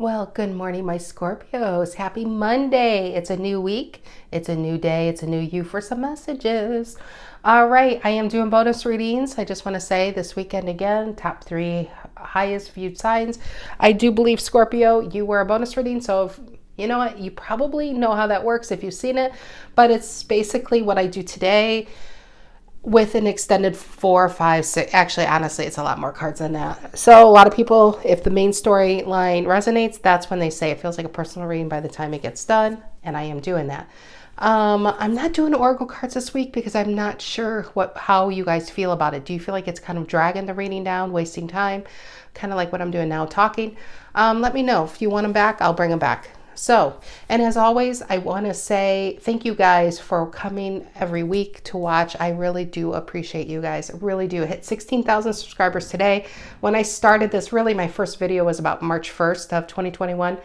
Well, good morning, my Scorpios. Happy Monday. It's a new week. It's a new day. It's a new you for some messages. All right. I am doing bonus readings. I just want to say this weekend again, top 3 highest viewed signs. I do believe, Scorpio, you were a bonus reading. So if, you know what? You probably know how that works if you've seen it. But it's basically what I do today, with an extended 4, 5, 6. Actually, honestly, it's a lot more cards than that. So a lot of people, if the main storyline resonates, that's when they say it feels like a personal reading by the time it gets done. And I am doing that. I'm not doing oracle cards this week because I'm not sure how you guys feel about it. Do you feel like it's kind of dragging the reading down, wasting time? Kind of like what I'm doing now, talking. Let me know. If you want them back, I'll bring them back. So, and as always, I want to say thank you guys for coming every week to watch. I really do appreciate you guys. I really do. I hit 16,000 subscribers today. When I started this, really my first video was about March 1st of 2021.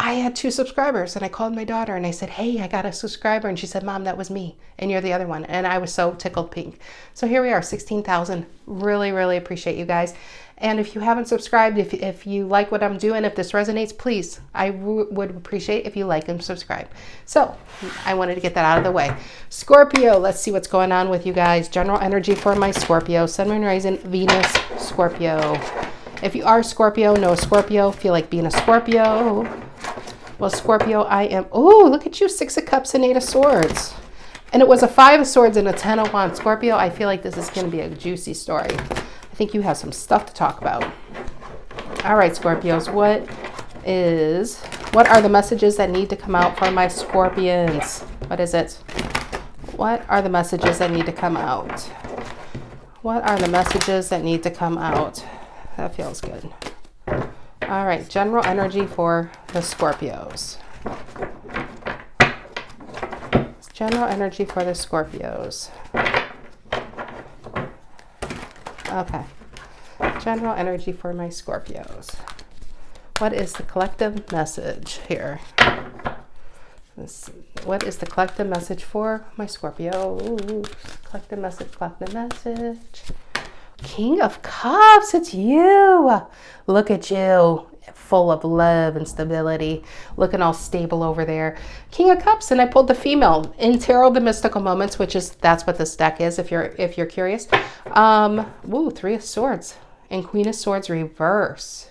I had 2 subscribers and I called my daughter and I said, hey, I got a subscriber. And she said, Mom, that was me. And you're the other one. And I was so tickled pink. So here we are, 16,000. Really, really appreciate you guys. And if you haven't subscribed, if you like what I'm doing, if this resonates, please, I would appreciate if you like and subscribe. So I wanted to get that out of the way. Scorpio, let's see what's going on with you guys. General energy for my Scorpio. Sun, Moon, Rising, Venus, Scorpio. If you are Scorpio, know Scorpio, feel like being a Scorpio. Well, Scorpio, I am. Oh, look at you, 6 of Cups and 8 of Swords. And it was a 5 of Swords and a 10 of Wands. Scorpio, I feel like this is going to be a juicy story. I think you have some stuff to talk about. All right, Scorpios, what are the messages that need to come out for my Scorpions? What is it? What are the messages that need to come out? What are the messages that need to come out? That feels good. All right, general energy for the Scorpios. General energy for the Scorpios. Okay. General energy for my Scorpios. What is the collective message here? What is the collective message for my Scorpio? Ooh, collective message, collective message. King of Cups, it's you. Look at you, full of love and stability, looking all stable over there. King of Cups, and I pulled the female in Tarot the Mystical Moments, that's what this deck is if you're curious. 3 of Swords and Queen of Swords reverse.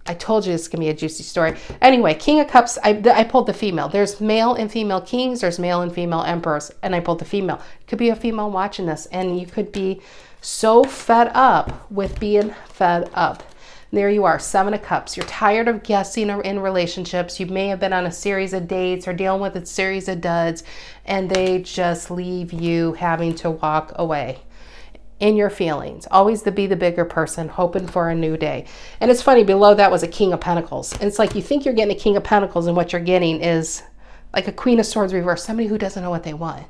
I told you it's gonna be a juicy story. Anyway, King of Cups, I pulled the female. There's male and female kings, there's male and female emperors, and I pulled the female. Could be a female watching this, and you could be so fed up with being fed up. There you are, 7 of Cups. You're tired of guessing in relationships. You may have been on a series of dates or dealing with a series of duds, and they just leave you having to walk away in your feelings. Always be the bigger person, hoping for a new day. And it's funny, below that was a King of Pentacles. And it's like you think you're getting a King of Pentacles, and what you're getting is like a Queen of Swords reverse, somebody who doesn't know what they want.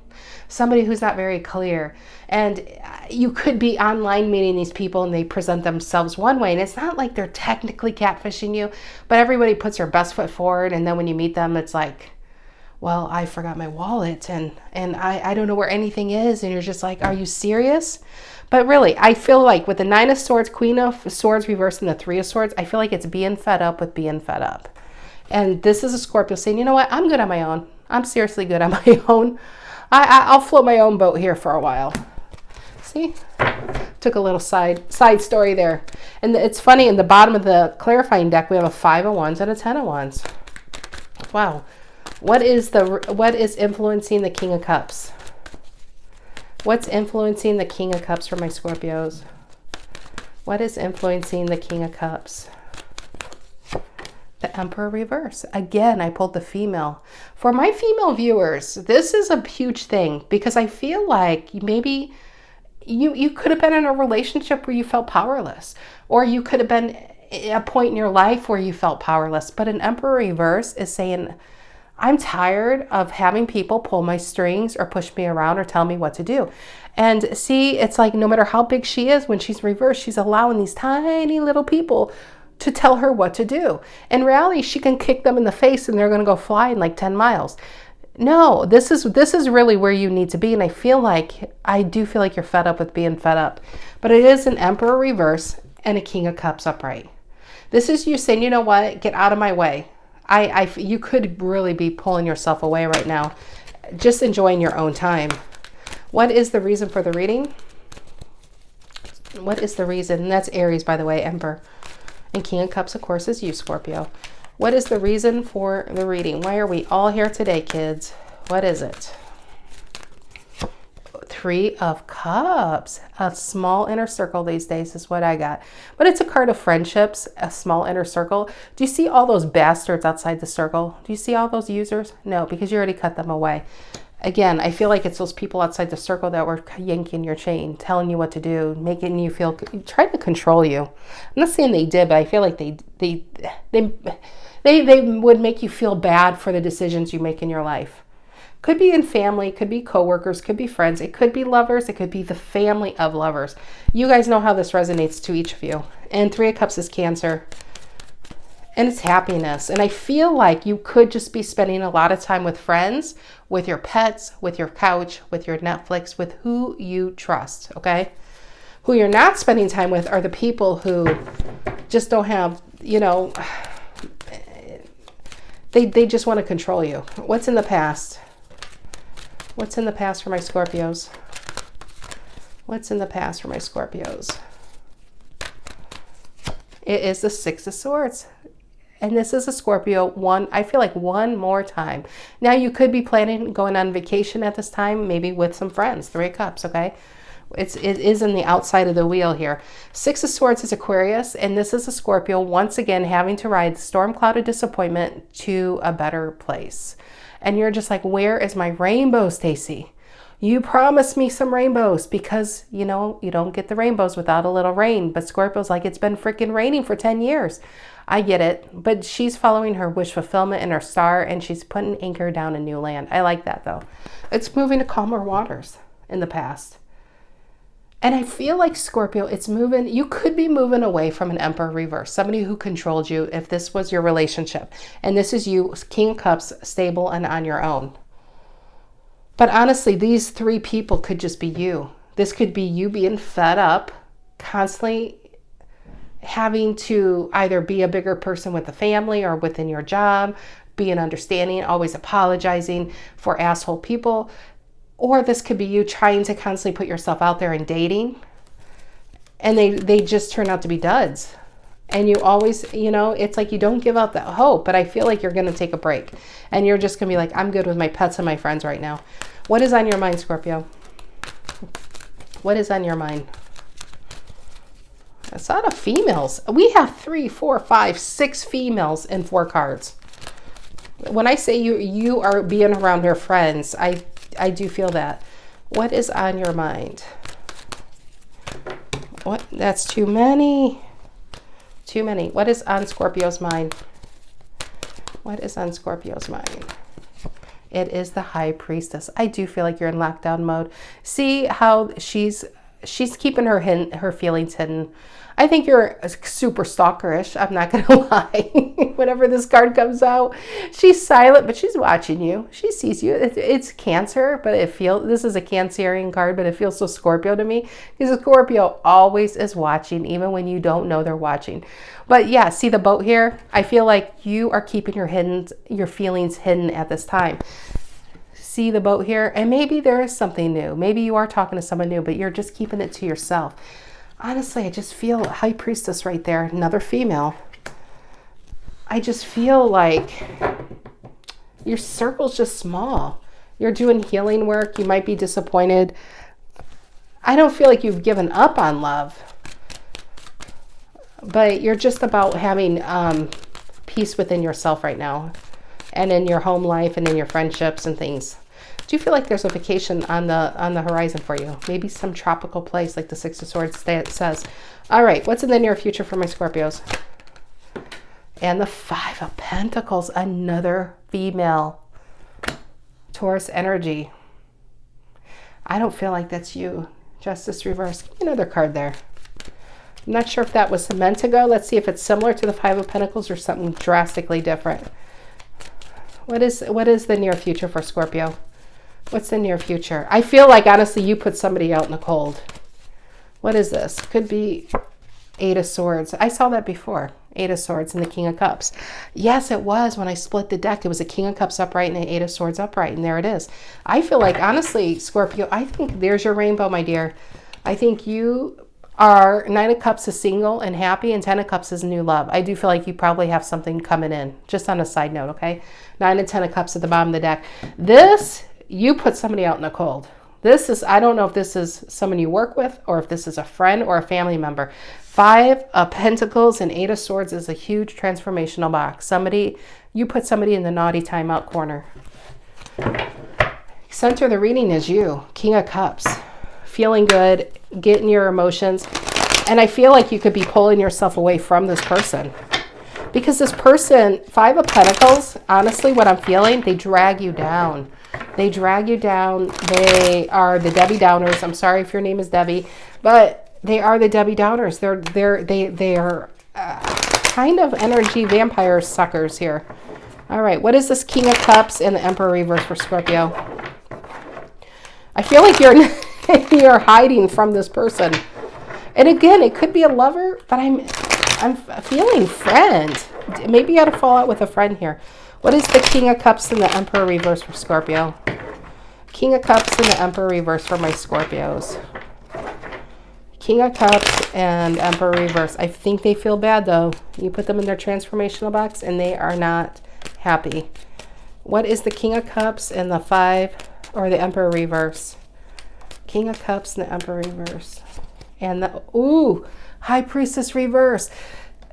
Somebody who's not very clear. And you could be online meeting these people and they present themselves one way. And it's not like they're technically catfishing you, but everybody puts their best foot forward. And then when you meet them, it's like, well, I forgot my wallet and I don't know where anything is. And you're just like, are you serious? But really, I feel like with the 9 of Swords, Queen of Swords reversed, and the 3 of Swords, I feel like it's being fed up with being fed up. And this is a Scorpio saying, you know what? I'm good on my own. I'm seriously good on my own. I'll float my own boat here for a while. See? Took a little side story there. And it's funny, in the bottom of the clarifying deck, we have a 5 of Wands and a 10 of Wands. Wow. What is influencing the King of Cups? What's influencing the King of Cups for my Scorpios? What is influencing the King of Cups? The Emperor reverse. Again, I pulled the female. For my female viewers, this is a huge thing because I feel like maybe you could have been in a relationship where you felt powerless, or you could have been at a point in your life where you felt powerless. But an Emperor reverse is saying, I'm tired of having people pull my strings or push me around or tell me what to do. And see, it's like no matter how big she is, when she's reversed, she's allowing these tiny little people to tell her what to do. In reality, she can kick them in the face and they're going to go flying like 10 miles. No, this is really where you need to be. And I do feel like you're fed up with being fed up. But it is an Emperor reverse and a King of Cups upright. This is you saying, you know what, get out of my way. You could really be pulling yourself away right now, just enjoying your own time. What is the reason for the reading? What is the reason? And that's Aries, by the way, Emperor. And King of Cups, of course, is you, Scorpio. What is the reason for the reading? Why are we all here today, kids? What is it? Three of Cups. A small inner circle these days is what I got. But it's a card of friendships, a small inner circle. Do you see all those bastards outside the circle? Do you see all those users? No, because you already cut them away. Again, I feel like it's those people outside the circle that were yanking your chain, telling you what to do, making you feel, trying to control you. I'm not saying they did, but I feel like they would make you feel bad for the decisions you make in your life. Could be in family, could be coworkers, could be friends, it could be lovers, it could be the family of lovers. You guys know how this resonates to each of you. And Three of Cups is Cancer. And it's happiness. And I feel like you could just be spending a lot of time with friends, with your pets, with your couch, with your Netflix, with who you trust, okay? Who you're not spending time with are the people who just don't have, you know, they just want to control you. What's in the past? What's in the past for my Scorpios? What's in the past for my Scorpios? It is the Six of Swords. And this is a Scorpio, I feel like one more time. Now you could be planning going on vacation at this time, maybe with some friends. Three of Cups, okay? It is in the outside of the wheel here. Six of Swords is Aquarius, and this is a Scorpio, once again, having to ride the storm cloud of disappointment to a better place. And you're just like, where is my rainbow, Stacy? You promised me some rainbows because, you know, you don't get the rainbows without a little rain. But Scorpio's like, it's been freaking raining for 10 years. I get it, but she's following her wish fulfillment and her star, and she's putting anchor down in new land. I like that, though. It's moving to calmer waters in the past. And I feel like, Scorpio, it's moving. You could be moving away from an Emperor reverse, somebody who controlled you if this was your relationship. And this is you, King of Cups, stable and on your own. But honestly, these three people could just be you. This could be you being fed up, constantly having to either be a bigger person with the family or within your job, being understanding, always apologizing for asshole people. Or this could be you trying to constantly put yourself out there and dating, and they just turn out to be duds. And you always, you know, it's like you don't give up that hope, but I feel like you're going to take a break. And you're just going to be like, I'm good with my pets and my friends right now. What is on your mind, Scorpio? What is on your mind? It's a lot of females. We have 3, 4, 5, 6 females in 4 cards. When I say you are being around your friends, I do feel that. What is on your mind? What? That's too many. Too many. What is on Scorpio's mind? What is on Scorpio's mind? It is the High Priestess. I do feel like you're in lockdown mode. See how she's keeping her feelings hidden. I think you're super stalkerish. I'm not going to lie. Whenever this card comes out, she's silent, but she's watching you. She sees you. It's Cancer, but this is a Cancerian card, but it feels so Scorpio to me. Because a Scorpio always is watching, even when you don't know they're watching. But yeah, see the boat here? I feel like you are keeping your feelings hidden at this time. See the boat here? And maybe there is something new. Maybe you are talking to someone new, but you're just keeping it to yourself. Honestly, I just feel High Priestess right there, another female. I just feel like your circle's just small. You're doing healing work. You might be disappointed. I don't feel like you've given up on love, but you're just about having peace within yourself right now, and in your home life and in your friendships and things. Do you feel like there's a vacation on the horizon for you? Maybe some tropical place like the Six of Swords says. All right, what's in the near future for my Scorpios? And the Five of Pentacles, another female. Taurus energy. I don't feel like that's you. Justice reverse. Give me another card there. I'm not sure if that was meant to go. Let's see if it's similar to the Five of Pentacles or something drastically different. What is the near future for Scorpio? What's the near future? I feel like, honestly, you put somebody out in the cold. What is this? Could be Eight of Swords. I saw that before. Eight of Swords and the King of Cups. Yes, it was. When I split the deck, it was a King of Cups upright and an Eight of Swords upright, and there it is. I feel like, honestly, Scorpio, I think there's your rainbow, my dear. I think you are, Nine of Cups is single and happy, and Ten of Cups is new love. I do feel like you probably have something coming in, just on a side note, okay? Nine and Ten of Cups at the bottom of the deck. This, you put somebody out in the cold. This is, I don't know if this is someone you work with or if this is a friend or a family member. Five of Pentacles and Eight of Swords is a huge transformational box. Somebody, you put somebody in the naughty timeout corner. Center of the reading is you, King of Cups. Feeling good, getting your emotions. And I feel like you could be pulling yourself away from this person. Because this person, Five of Pentacles, honestly, what I'm feeling, they drag you down. They drag you down. They are the Debbie Downers. I'm sorry if your name is Debbie, but they are the Debbie Downers. They are kind of energy vampire suckers here. All right, what is this King of Cups and the Emperor reverse for Scorpio? I feel like you're hiding from this person. And again, it could be a lover, but I'm feeling friend. Maybe you had to fall out with a friend here. What is the King of Cups and the Emperor reverse for Scorpio? King of Cups and the Emperor reverse for my Scorpios. King of Cups and Emperor reverse. I think they feel bad though. You put them in their transformational box and they are not happy. What is the King of Cups and the Five or the Emperor reverse? King of Cups and the Emperor reverse. And the, ooh, High Priestess reverse.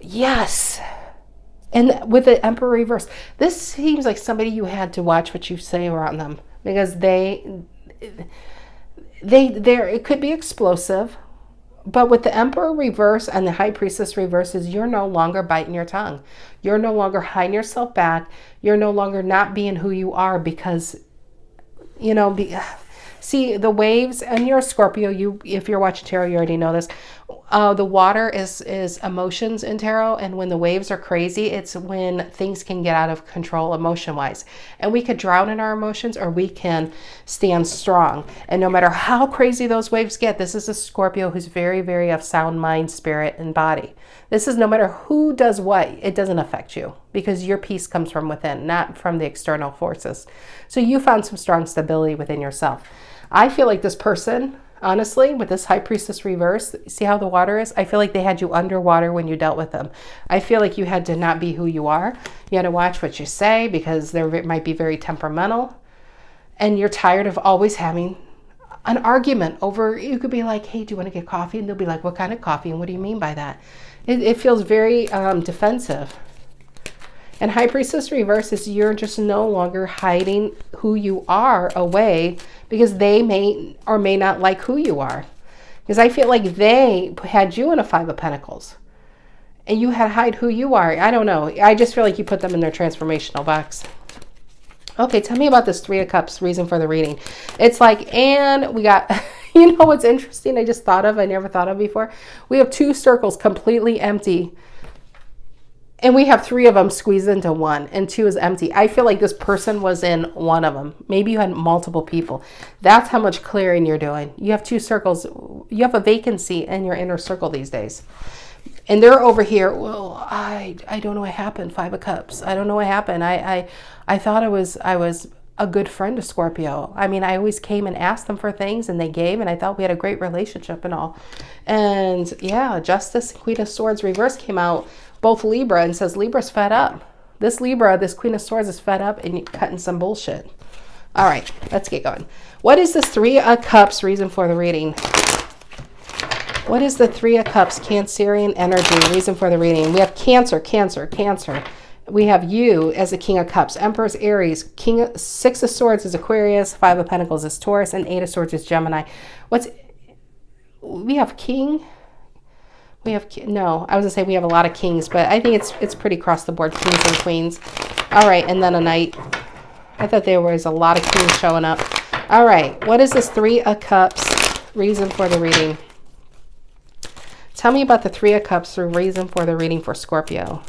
Yes. And with the Emperor reverse, this seems like somebody you had to watch what you say around them, because it could be explosive, but with the Emperor reverse and the High Priestess reverses, you're no longer biting your tongue. You're no longer hiding yourself back. You're no longer not being who you are because, you know, see the waves, and you're a Scorpio, if you're watching tarot, you already know this. The water is emotions in tarot, and when the waves are crazy, it's when things can get out of control emotion-wise. And we could drown in our emotions, or we can stand strong. And no matter how crazy those waves get, this is a Scorpio who's very, very of sound mind, spirit, and body. This is no matter who does what, it doesn't affect you, because your peace comes from within, not from the external forces. So you found some strong stability within yourself. I feel like this person, honestly, with this High Priestess reverse, see how the water is? I feel like they had you underwater when you dealt with them. I feel like you had to not be who you are. You had to watch what you say, because they might be very temperamental. And you're tired of always having an argument over, you could be like, hey, do you want to get coffee? And they'll be like, what kind of coffee? And what do you mean by that? It feels very defensive. And High Priestess reverse is you're just no longer hiding who you are away, because they may or may not like who you are. Because I feel like they had you in a Five of Pentacles and you had to hide who you are. I don't know. I just feel like you put them in their transformational box. Okay, tell me about this Three of Cups, reason for the reading. It's like, and we got, you know what's interesting? I just thought of, I never thought of before. We have two circles completely empty. And we have three of them squeezed into one, and two is empty. I feel like this person was in one of them. Maybe you had multiple people. That's how much clearing you're doing. You have two circles. You have a vacancy in your inner circle these days. And they're over here, well, I don't know what happened, Five of Cups. I don't know what happened. I thought I was a good friend to Scorpio. I mean, I always came and asked them for things, and they gave, and I thought we had a great relationship and all. And yeah, Justice and Queen of Swords reverse came out. Both Libra, and says Libra's fed up. This Libra, this Queen of Swords is fed up and cutting some bullshit. All right, let's get going. What is this Three of Cups reason for the reading? What is the Three of Cups Cancerian energy reason for the reading? We have Cancer. We have you as the King of Cups. Empress Aries. Six of Swords is Aquarius. Five of Pentacles is Taurus. And Eight of Swords is Gemini. We have King. We have, no, I was going to say we have a lot of kings, but I think it's pretty across the board, kings and queens. All right, and then a knight. I thought there was a lot of kings showing up. All right, what is this Three of Cups reason for the reading? Tell me about the Three of Cups reason for the reading for Scorpio.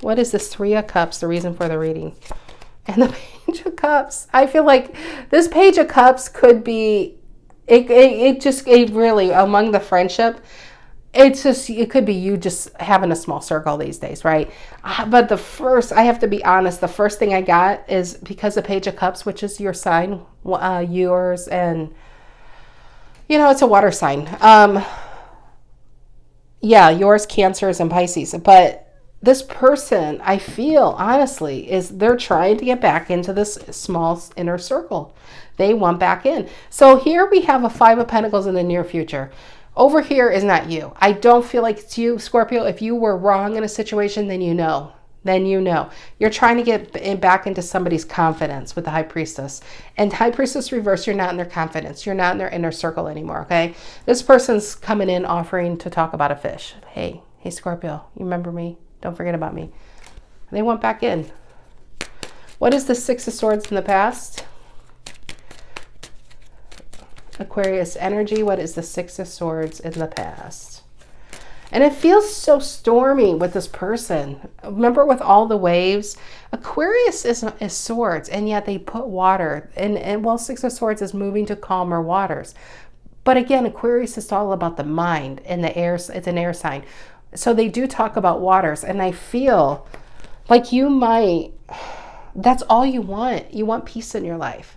What is this Three of Cups, the reason for the reading? And the Page of Cups. I feel like this Page of Cups could be... It really, among the friendship, it's just, it could be you just having a small circle these days, right? But I have to be honest, the first thing I got is because the Page of Cups, which is your sign, yours, and, you know, it's a water sign. Yeah, yours, Cancers, and Pisces. But this person, I feel, honestly, they're trying to get back into this small inner circle. They want back in. So here we have a Five of Pentacles in the near future. Over here is not you. I don't feel like it's you, Scorpio. If you were wrong in a situation, then you know. Then you know. You're trying to get back into somebody's confidence with the High Priestess. And High Priestess reverse, you're not in their confidence. You're not in their inner circle anymore, okay? This person's coming in offering to talk about a fish. Hey, Scorpio, you remember me? Don't forget about me. They want back in. What is the Six of Swords in the past? Aquarius energy. What is the Six of Swords in the past? And it feels so stormy with this person. Remember, with all the waves, Aquarius is swords, and yet they put water. And well, Six of Swords is moving to calmer waters. But again, Aquarius is all about the mind and the air. It's an air sign. So they do talk about waters, and I feel like that's all you want. You want peace in your life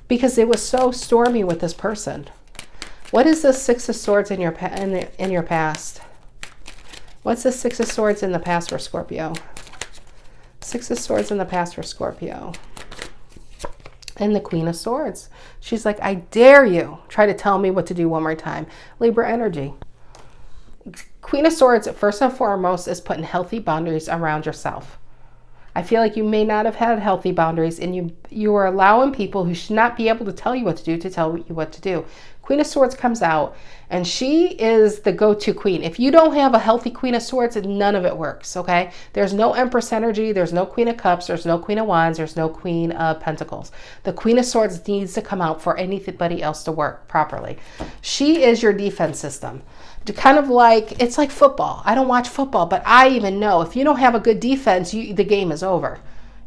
because it was so stormy with this person. What is the Six of Swords in your past? What's the Six of Swords in the past for Scorpio? Six of Swords in the past for Scorpio. And the Queen of Swords. She's like, I dare you. Try to tell me what to do one more time. Libra energy. Queen of Swords, first and foremost, is putting healthy boundaries around yourself. I feel like you may not have had healthy boundaries, and you are allowing people who should not be able to tell you what to do to tell you what to do. Queen of Swords comes out, and she is the go-to queen. If you don't have a healthy Queen of Swords, none of it works, okay? There's no Empress energy. There's no Queen of Cups. There's no Queen of Wands. There's no Queen of Pentacles. The Queen of Swords needs to come out for anybody else to work properly. She is your defense system. Kind of like, it's like football. I don't watch football, but I even know if you don't have a good defense, the game is over.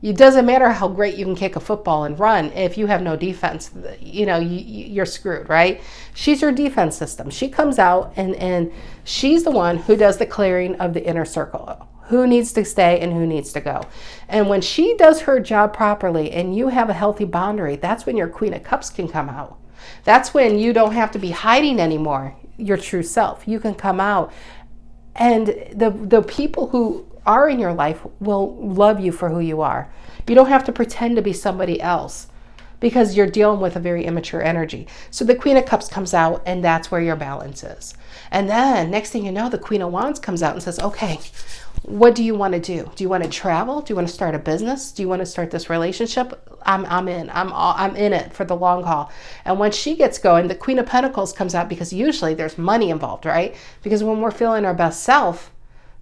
It doesn't matter how great you can kick a football and run. If you have no defense, you know, you're screwed, right? She's your defense system. She comes out and she's the one who does the clearing of the inner circle. Who needs to stay and who needs to go. And when she does her job properly and you have a healthy boundary, that's when your Queen of Cups can come out. That's when you don't have to be hiding anymore your true self. You can come out, and the people who are in your life will love you for who you are. You don't have to pretend to be somebody else because you're dealing with a very immature energy. So the Queen of Cups comes out, and that's where your balance is. And then next thing you know, the Queen of Wands comes out and says, okay, what do you want to do? Do you want to travel? Do you want to start a business? Do you want to start this relationship? I'm in. I'm in it for the long haul. And when she gets going, the Queen of Pentacles comes out because usually there's money involved, right? Because when we're feeling our best self,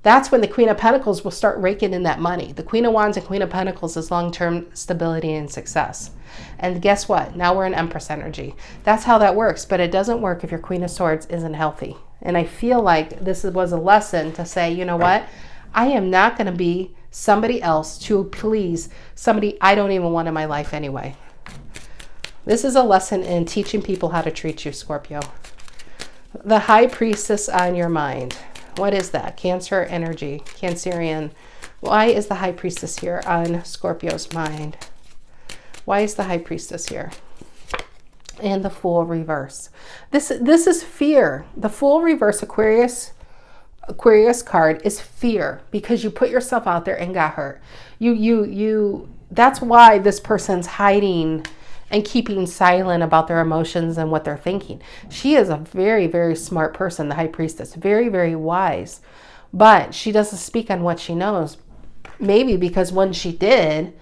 that's when the Queen of Pentacles will start raking in that money. The Queen of Wands and Queen of Pentacles is long-term stability and success. And guess what? Now we're in Empress energy. That's how that works. But it doesn't work if your Queen of Swords isn't healthy. And I feel like this was a lesson to say, you know what? I am not going to be somebody else to please somebody I don't even want in my life anyway. This is a lesson in teaching people how to treat you, Scorpio. The High Priestess on your mind. What is that? Cancer energy, Cancerian. Why is the High Priestess here on Scorpio's mind? Why is the High Priestess here? And the Fool reverse. This is fear. The Fool reverse, Aquarius card is fear because you put yourself out there and got hurt. That's why this person's hiding and keeping silent about their emotions and what they're thinking. She is a very, very smart person, the High Priestess, very, very wise, but she doesn't speak on what she knows. Maybe because when she did,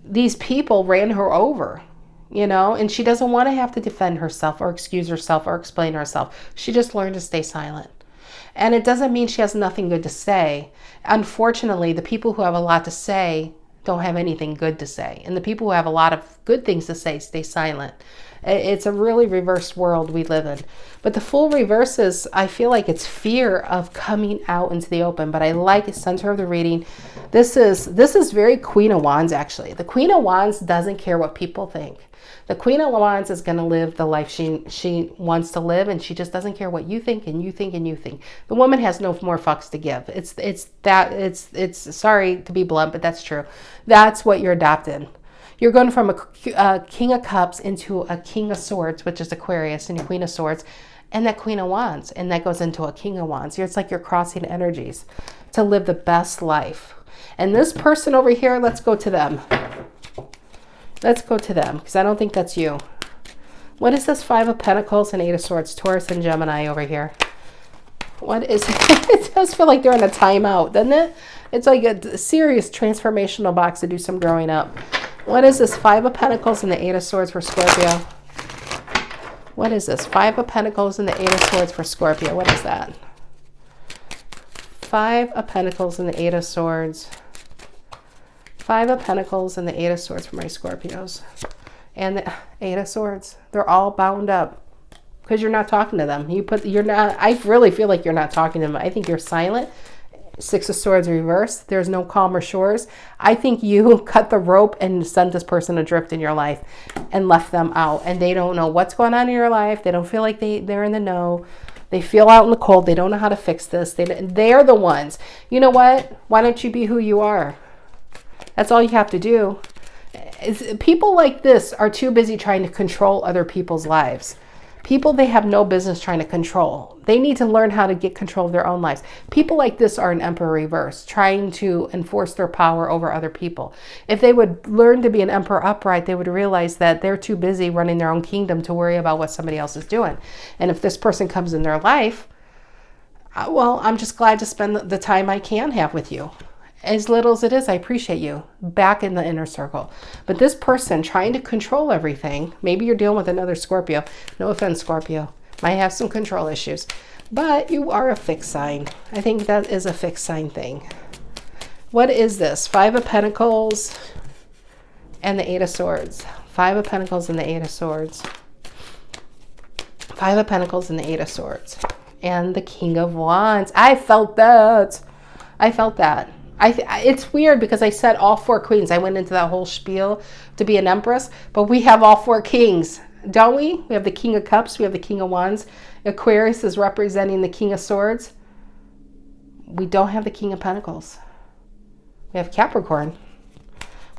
these people ran her over, you know, and she doesn't want to have to defend herself or excuse herself or explain herself. She just learned to stay silent. And it doesn't mean she has nothing good to say. Unfortunately, the people who have a lot to say don't have anything good to say. And the people who have a lot of good things to say stay silent. It's a really reversed world we live in. But the Fool reverses, I feel like it's fear of coming out into the open. But I like the center of the reading. This is very Queen of Wands, actually. The Queen of Wands doesn't care what people think. The Queen of Wands is going to live the life she wants to live, and she just doesn't care what you think and you think and you think. The woman has no more fucks to give. It's sorry to be blunt, but that's true. That's what you're adopting. You're going from a King of Cups into a King of Swords, which is Aquarius, and your Queen of Swords, and that Queen of Wands, and that goes into a King of Wands. It's like you're crossing energies to live the best life. And this person over here, let's go to them. Let's go to them, because I don't think that's you. What is this? 5 of Pentacles and 8 of Swords, Taurus and Gemini over here. What is it? It does feel like they're in a timeout, doesn't it? It's like a serious transformational box to do some growing up. What is this? 5 of Pentacles and the 8 of Swords for Scorpio. What is this? 5 of Pentacles and the 8 of Swords for Scorpio. What is that? 5 of Pentacles and the 8 of Swords. 5 of Pentacles and the 8 of Swords for my Scorpios. And the 8 of Swords. They're all bound up because you're not talking to them. I really feel like you're not talking to them. I think you're silent. 6 of Swords reversed. There's no calmer shores. I think you cut the rope and sent this person adrift in your life and left them out. And they don't know what's going on in your life. They don't feel like they're in the know. They feel out in the cold. They don't know how to fix this. They're the ones. You know what? Why don't you be who you are? That's all you have to do. People like this are too busy trying to control other people's lives. People they have no business trying to control. They need to learn how to get control of their own lives. People like this are an emperor reverse, trying to enforce their power over other people. If they would learn to be an emperor upright, they would realize that they're too busy running their own kingdom to worry about what somebody else is doing. And if this person comes in their life, well, I'm just glad to spend the time I can have with you. As little as it is, I appreciate you back in the inner circle. But this person trying to control everything, maybe you're dealing with another Scorpio. No offense, Scorpio. Might have some control issues. But you are a fixed sign. I think that is a fixed sign thing. What is this? 5 of Pentacles and the 8 of Swords. 5 of Pentacles and the 8 of Swords. 5 of Pentacles and the 8 of Swords. And the King of Wands. I felt that. I felt that. It's weird because I said all 4 queens. I went into that whole spiel to be an empress, but we have all 4 kings, don't we? We have the King of Cups. We have the King of Wands. Aquarius is representing the King of Swords. We don't have the King of Pentacles. We have Capricorn.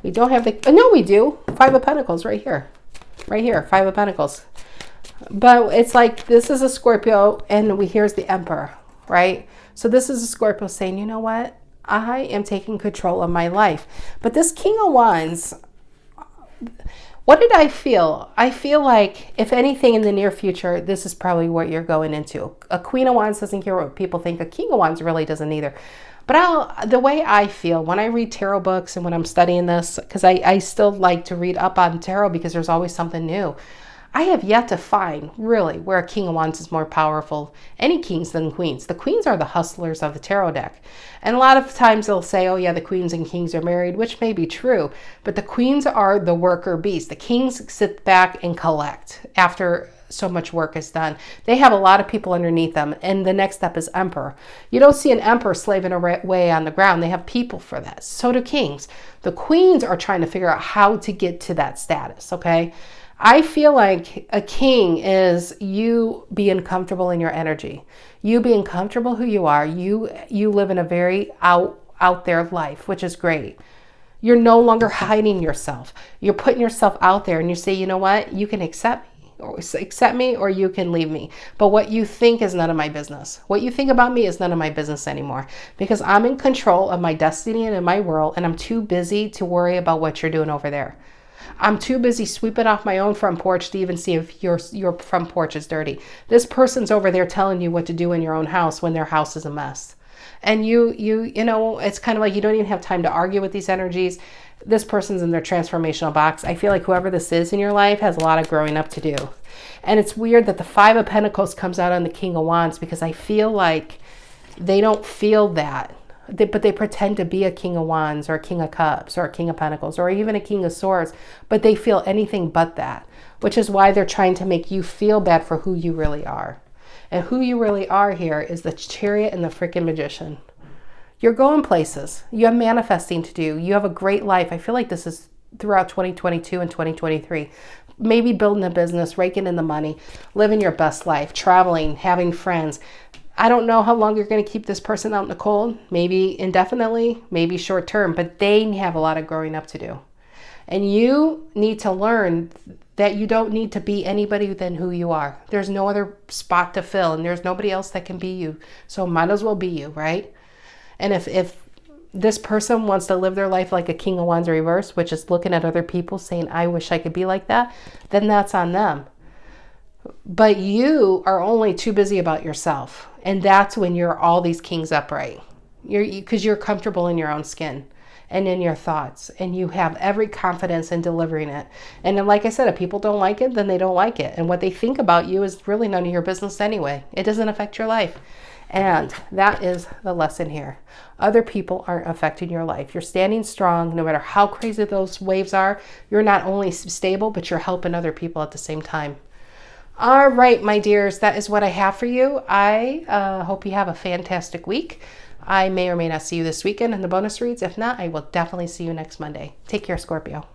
We don't have the... No, we do. 5 of Pentacles right here. Right here. 5 of Pentacles. But it's like this is a Scorpio and here's the Emperor, right? So this is a Scorpio saying, you know what? I am taking control of my life. But this King of Wands, what did I feel? I feel like, if anything in the near future, this is probably what you're going into. A Queen of Wands doesn't care what people think. A King of Wands really doesn't either. But the way I feel when I read tarot books and when I'm studying this, because I still like to read up on tarot because there's always something new. I have yet to find, really, where a King of Wands is more powerful, any kings than queens. The queens are the hustlers of the tarot deck. And a lot of times they'll say, oh yeah, the queens and kings are married, which may be true. But the queens are the worker bees. The kings sit back and collect after so much work is done. They have a lot of people underneath them. And the next step is emperor. You don't see an emperor slaving away on the ground. They have people for that. So do kings. The queens are trying to figure out how to get to that status, okay? I feel like a king is you being comfortable in your energy. You being comfortable who you are. You live in a very out there life, which is great. You're no longer hiding yourself. You're putting yourself out there and you say, you know what? You can accept me or you can leave me. But what you think is none of my business. What you think about me is none of my business anymore because I'm in control of my destiny and in my world and I'm too busy to worry about what you're doing over there. I'm too busy sweeping off my own front porch to even see if your front porch is dirty. This person's over there telling you what to do in your own house when their house is a mess. And you know, it's kind of like you don't even have time to argue with these energies. This person's in their transformational box. I feel like whoever this is in your life has a lot of growing up to do. And it's weird that the 5 of Pentacles comes out on the King of Wands because I feel like they don't feel that. But they pretend to be a King of Wands or a King of Cups or a King of Pentacles or even a King of Swords, but they feel anything but that, which is why they're trying to make you feel bad for who you really are. And who you really are here is the Chariot and the freaking Magician. You're going places. You have manifesting to do. You have a great life. I feel like this is throughout 2022 and 2023. Maybe building a business, raking in the money, living your best life, traveling, having friends. I don't know how long you're going to keep this person out in the cold. Maybe indefinitely, maybe short term, but they have a lot of growing up to do. And you need to learn that you don't need to be anybody than who you are. There's no other spot to fill, and there's nobody else that can be you. So might as well be you, right? And if this person wants to live their life like a King of Wands reverse, which is looking at other people saying, I wish I could be like that, then that's on them. But you are only too busy about yourself. And that's when you're all these kings upright. Because you're comfortable in your own skin and in your thoughts. And you have every confidence in delivering it. And then, like I said, if people don't like it, then they don't like it. And what they think about you is really none of your business anyway. It doesn't affect your life. And that is the lesson here. Other people aren't affecting your life. You're standing strong no matter how crazy those waves are. You're not only stable, but you're helping other people at the same time. All right, my dears, that is what I have for you. I hope you have a fantastic week. I may or may not see you this weekend in the bonus reads. If not, I will definitely see you next Monday. Take care, Scorpio.